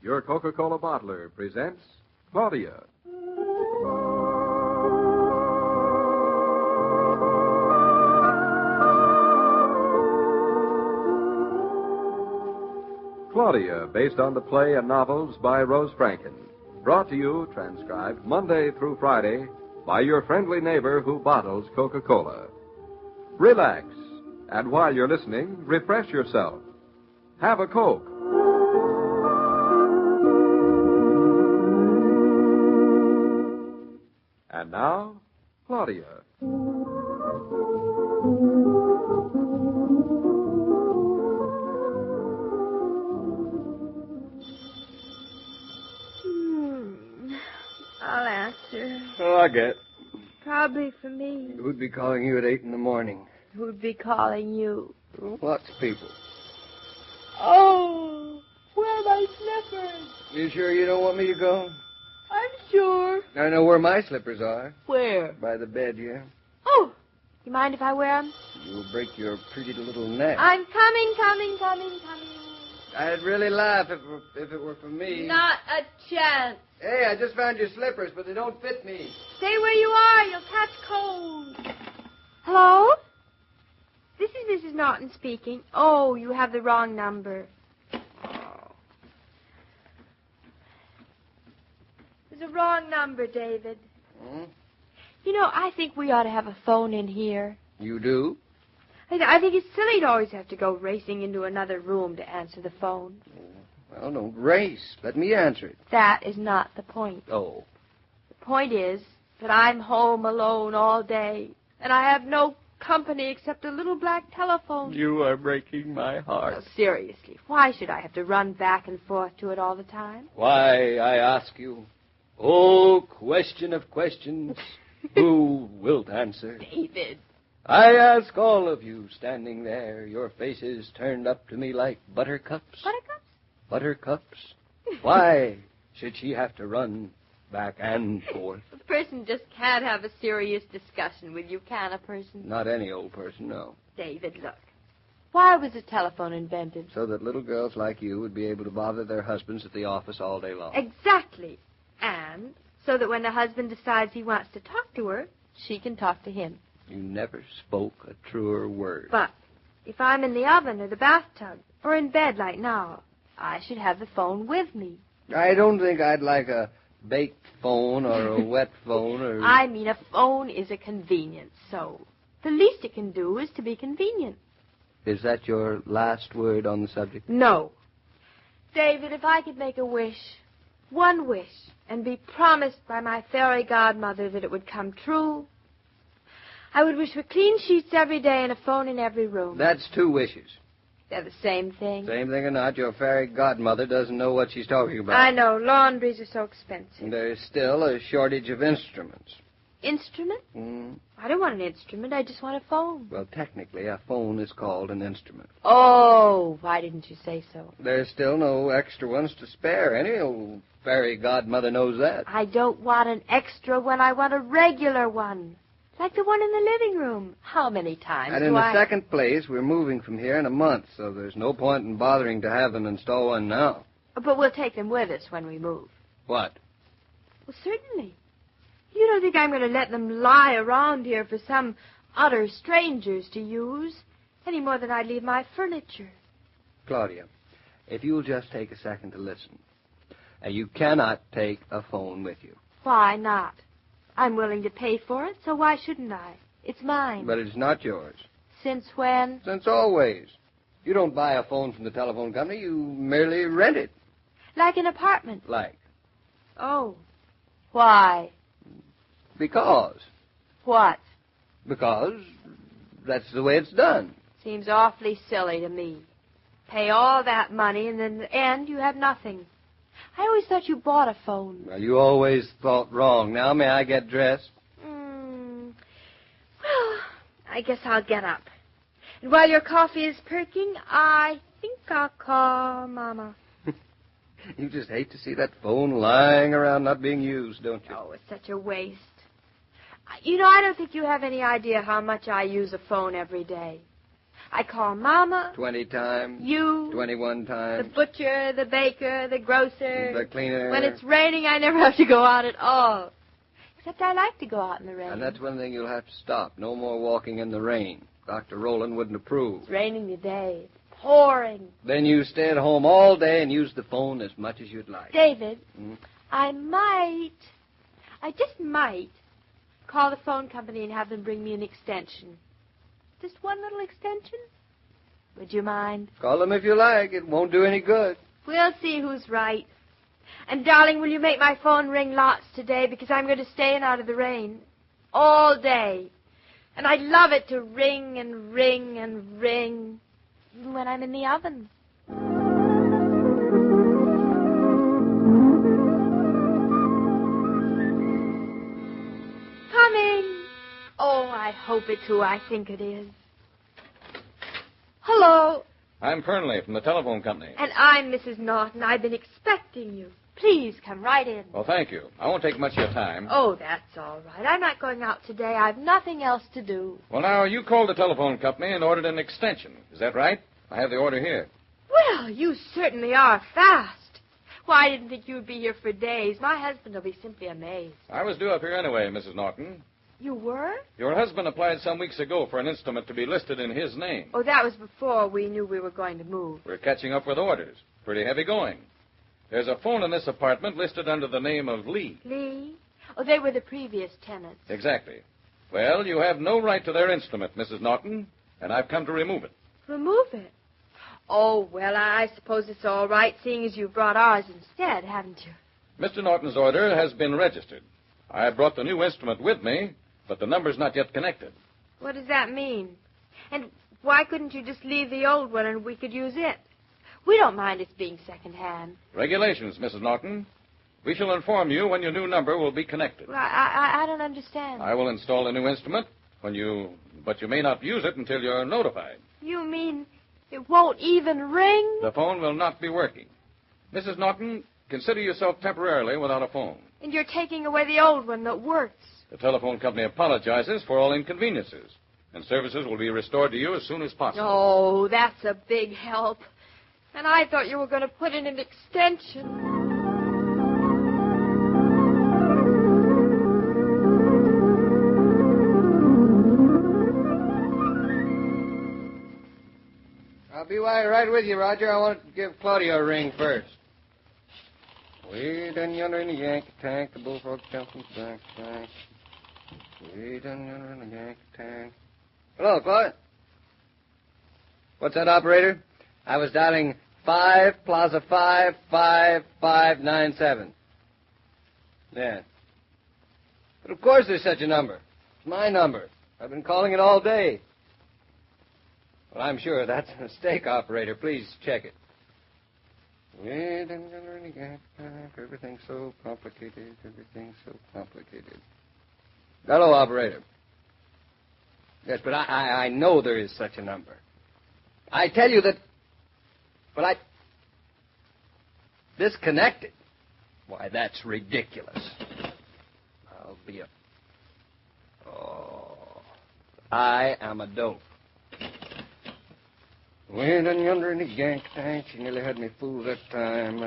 your Coca-Cola bottler, presents Claudia. Claudia, based on the play and novels by Rose Franken. Brought to you, transcribed, Monday through Friday, by your friendly neighbor who bottles Coca-Cola. Relax, and while you're listening, refresh yourself. Have a Coke. And now, Claudia. I'll answer. Oh, I get. Probably for me. Who'd be calling you at 8 in the morning? Who'd be calling you? Lots of people. Oh, where are my slippers? You sure you don't want me to go? I'm sure. I know where my slippers are. Where? By the bed here. Oh, you mind if I wear them? You'll break your pretty little neck. I'm coming. I'd really laugh if it were for me. Not a chance. Hey, I just found your slippers, but they don't fit me. Stay where you are. You'll catch cold. Hello? This is Mrs. Naughton speaking. Oh, you have the wrong number. Oh. There's a wrong number, David. Hmm? You know, I think we ought to have a phone in here. You do? I think it's silly to always have to go racing into another room to answer the phone. Well, don't race. Let me answer it. That is not the point. Oh. The point is that I'm home alone all day, and I have no company except a little black telephone. You are breaking my heart. Oh, seriously, why should I have to run back and forth to it all the time? Why, I ask you, oh, question of questions, who wilt answer? David. I ask all of you standing there, your faces turned up to me like buttercups. Buttercups? Buttercups? Why should she have to run back and forth? A person just can't have a serious discussion with you, can a person? Not any old person, no. David, look. Why was the telephone invented? So that little girls like you would be able to bother their husbands at the office all day long. Exactly. And so that when the husband decides he wants to talk to her, she can talk to him. You never spoke a truer word. But if I'm in the oven or the bathtub or in bed like now, I should have the phone with me. I don't think I'd like a baked phone or a wet phone or... I mean, a phone is a convenience, so the least it can do is to be convenient. Is that your last word on the subject? No. David, if I could make a wish, one wish, and be promised by my fairy godmother that it would come true, I would wish for clean sheets every day and a phone in every room. That's two wishes. They're the same thing. Same thing or not, your fairy godmother doesn't know what she's talking about. I know. Laundries are so expensive. There's still a shortage of instruments. Instrument? Mm. I don't want an instrument. I just want a phone. Well, technically, a phone is called an instrument. Oh, why didn't you say so? There's still no extra ones to spare. Any old fairy godmother knows that. I don't want an extra one. I want a regular one. Like the one in the living room. How many times And in the second place, we're moving from here in a month, so there's no point in bothering to have them install one now. But we'll take them with us when we move. What? Well, certainly. You don't think I'm going to let them lie around here for some utter strangers to use, any more than I'd leave my furniture. Claudia, if you'll just take a second to listen. You cannot take a phone with you. Why not? I'm willing to pay for it, so why shouldn't I? It's mine. But it's not yours. Since when? Since always. You don't buy a phone from the telephone company. You merely rent it. Like an apartment? Like. Oh. Why? Because. What? Because that's the way it's done. Seems awfully silly to me. Pay all that money, and in the end you have nothing. I always thought you bought a phone. Well, you always thought wrong. Now, may I get dressed? Well, I guess I'll get up. And while your coffee is perking, I think I'll call Mama. You just hate to see that phone lying around not being used, don't you? Oh, it's such a waste. You know, I don't think you have any idea how much I use a phone every day. I call Mama. 20 times. You. 21 The times. butcher, the baker, the grocer. The cleaner. When it's raining, I never have to go out at all. Except I like to go out in the rain. And that's one thing you'll have to stop. No more walking in the rain. Dr. Rowland wouldn't approve. It's raining today. It's pouring. Then you stay at home all day and use the phone as much as you'd like. David, I just might, call the phone company and have them bring me an extension. Just one little extension? Would you mind? Call them if you like. It won't do any good. We'll see who's right. And, darling, will you make my phone ring lots today, because I'm going to stay in out of the rain all day. And I'd love it to ring and ring and ring, even when I'm in the oven. Coming. Oh, I hope it's who I think it is. Hello. I'm Fernley from the telephone company. And I'm Mrs. Naughton. I've been expecting you. Please come right in. Well, thank you. I won't take much of your time. Oh, that's all right. I'm not going out today. I've nothing else to do. Well, now, you called the telephone company and ordered an extension. Is that right? I have the order here. Well, you certainly are fast. Why, I didn't think you would be here for days. My husband will be simply amazed. I was due up here anyway, Mrs. Naughton. You were? Your husband applied some weeks ago for an instrument to be listed in his name. Oh, that was before we knew we were going to move. We're catching up with orders. Pretty heavy going. There's a phone in this apartment listed under the name of Lee. Lee? Oh, they were the previous tenants. Exactly. Well, you have no right to their instrument, Mrs. Naughton, and I've come to remove it. Remove it? Oh, well, I suppose it's all right, seeing as you brought ours instead, haven't you? Mr. Naughton's order has been registered. I brought the new instrument with me, but the number's not yet connected. What does that mean? And why couldn't you just leave the old one and we could use it? We don't mind its being second-hand. Regulations, Mrs. Naughton. We shall inform you when your new number will be connected. Well, I don't understand. I will install a new instrument but you may not use it until you're notified. You mean it won't even ring? The phone will not be working. Mrs. Naughton, consider yourself temporarily without a phone. And you're taking away the old one that works. The telephone company apologizes for all inconveniences, and services will be restored to you as soon as possible. Oh, that's a big help. And I thought you were going to put in an extension. I'll be right with you, Roger. I want to give Claudia a ring first. Way down yonder in the Yankee tank, the bullfrog jumping back. Way down yonder in the Yankee tank. Hello, Claudia. What's that, operator? I was dialing 5 Plaza 5 5597. Yeah. But of course there's such a number. It's my number. I've been calling it all day. Well, I'm sure that's a mistake, operator. Please check it. Everything's so complicated. Everything's so complicated. Hello, operator. Yes, but I know there is such a number. I tell you that... Well, disconnected? Why, that's ridiculous. I'll be a... Oh. I am a dope. Way down yonder in the Yank tank, she nearly had me fooled that time.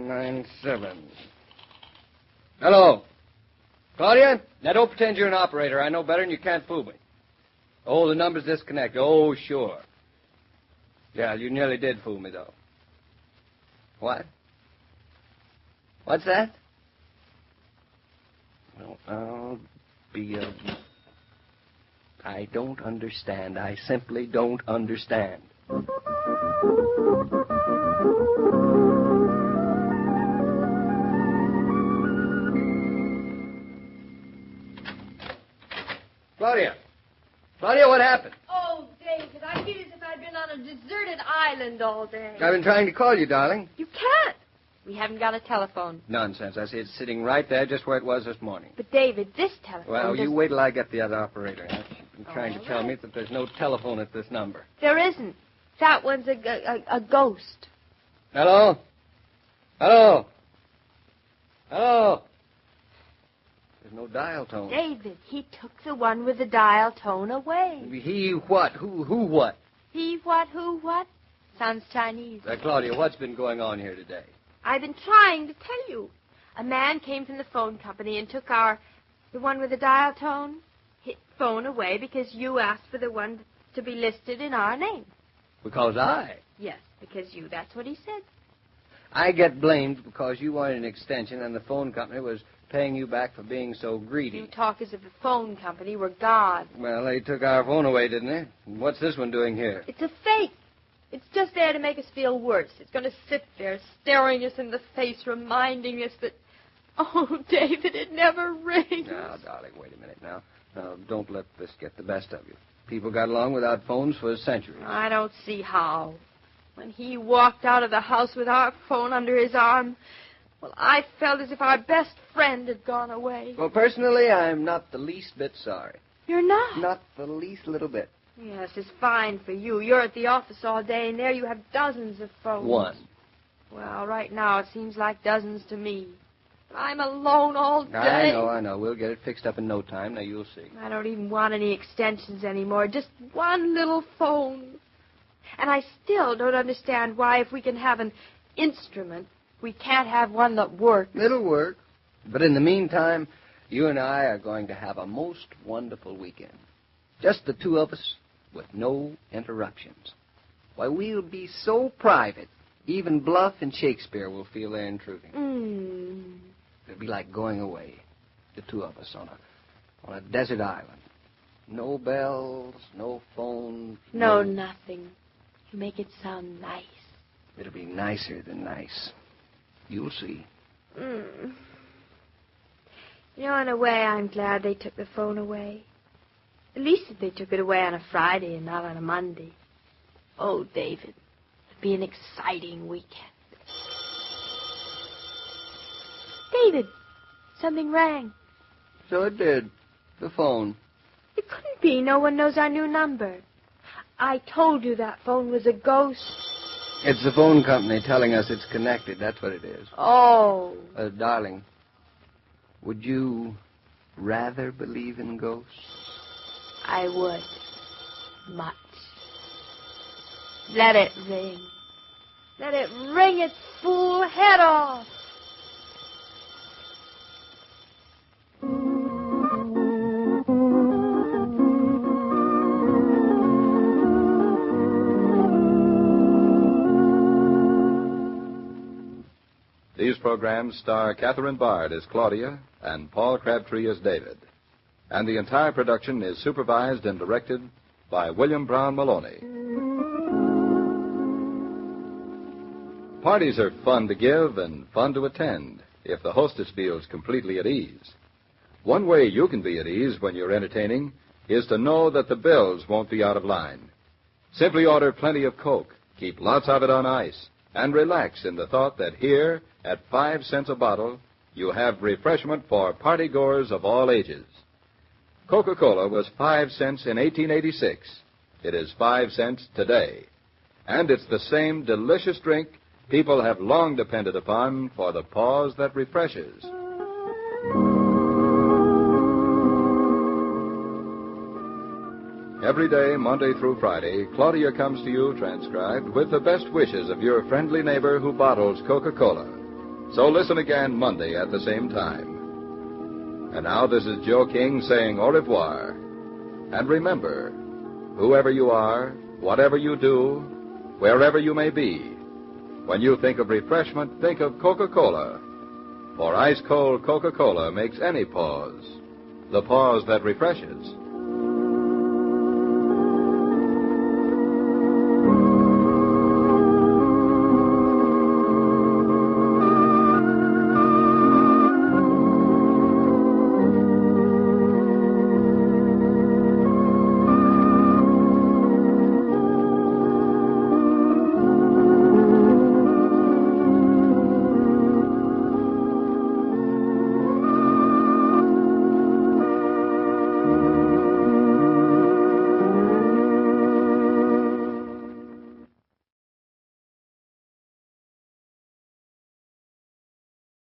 97. Hello. Claudia? Now, don't pretend you're an operator. I know better and you can't fool me. Oh, the number's disconnected. Oh, sure. Yeah, you nearly did fool me, though. What? What's that? Well, I'll be a... I don't understand. I simply don't understand. Claudia. Claudia, what happened? Oh, David, I feel as if I'd been on a deserted island all day. I've been trying to call you, darling. You can't. We haven't got a telephone. Nonsense. I see it's sitting right there just where it was this morning. But, David, this telephone... Well, you wait till I get the other operator. She's been trying to tell right. me that there's no telephone at this number. There isn't. That one's a ghost. Hello? Hello? Hello? There's no dial tone. David, he took the one with the dial tone away. He what? Who what? He what, who what? Sounds Chinese. Claudia, what's been going on here today? I've been trying to tell you. A man came from the phone company and took the one with the dial tone, phone away because you asked for the one to be listed in our name. Because I? Yes, because you. That's what he said. I get blamed because you wanted an extension and the phone company was paying you back for being so greedy. You talk as if the phone company were God. Well, they took our phone away, didn't they? What's this one doing here? It's a fake. It's just there to make us feel worse. It's going to sit there staring us in the face, reminding us that, oh, David, it never rings. Now, darling, wait a minute now. Don't let this get the best of you. People got along without phones for centuries. I don't see how. When he walked out of the house with our phone under his arm, well, I felt as if our best friend had gone away. Well, personally, I'm not the least bit sorry. You're not? Not the least little bit. Yes, it's fine for you. You're at the office all day, and there you have dozens of phones. One. Well, right now it seems like dozens to me. I'm alone all day. I know. We'll get it fixed up in no time. Now, you'll see. I don't even want any extensions anymore. Just one little phone. And I still don't understand why, if we can have an instrument, we can't have one that works. It'll work. But in the meantime, you and I are going to have a most wonderful weekend. Just the two of us with no interruptions. Why, we'll be so private, even Bluff and Shakespeare will feel they're intruding. It'll be like going away, the two of us on a desert island. No bells, no phones. No, nothing. You make it sound nice. It'll be nicer than nice. You'll see. You know, in a way, I'm glad they took the phone away. At least if they took it away on a Friday and not on a Monday. Oh, David, it'd be an exciting weekend. David, something rang. So it did. The phone. It couldn't be. No one knows our new number. I told you that phone was a ghost. It's the phone company telling us it's connected. That's what it is. Oh. Darling, would you rather believe in ghosts? I would. Much. Let it ring. Let it ring its fool head off. These programs star Catherine Bard as Claudia and Paul Crabtree as David. And the entire production is supervised and directed by William Brown Meloney. Parties are fun to give and fun to attend if the hostess feels completely at ease. One way you can be at ease when you're entertaining is to know that the bills won't be out of line. Simply order plenty of Coke, keep lots of it on ice, and relax in the thought that here, at 5 cents a bottle, you have refreshment for party-goers of all ages. Coca-Cola was 5 cents in 1886. It is 5 cents today. And it's the same delicious drink people have long depended upon for the pause that refreshes. Every day, Monday through Friday, Claudia comes to you transcribed with the best wishes of your friendly neighbor who bottles Coca-Cola. So listen again Monday at the same time. And now this is Joe King saying au revoir. And remember, whoever you are, whatever you do, wherever you may be, when you think of refreshment, think of Coca-Cola. For ice-cold Coca-Cola makes any pause the pause that refreshes.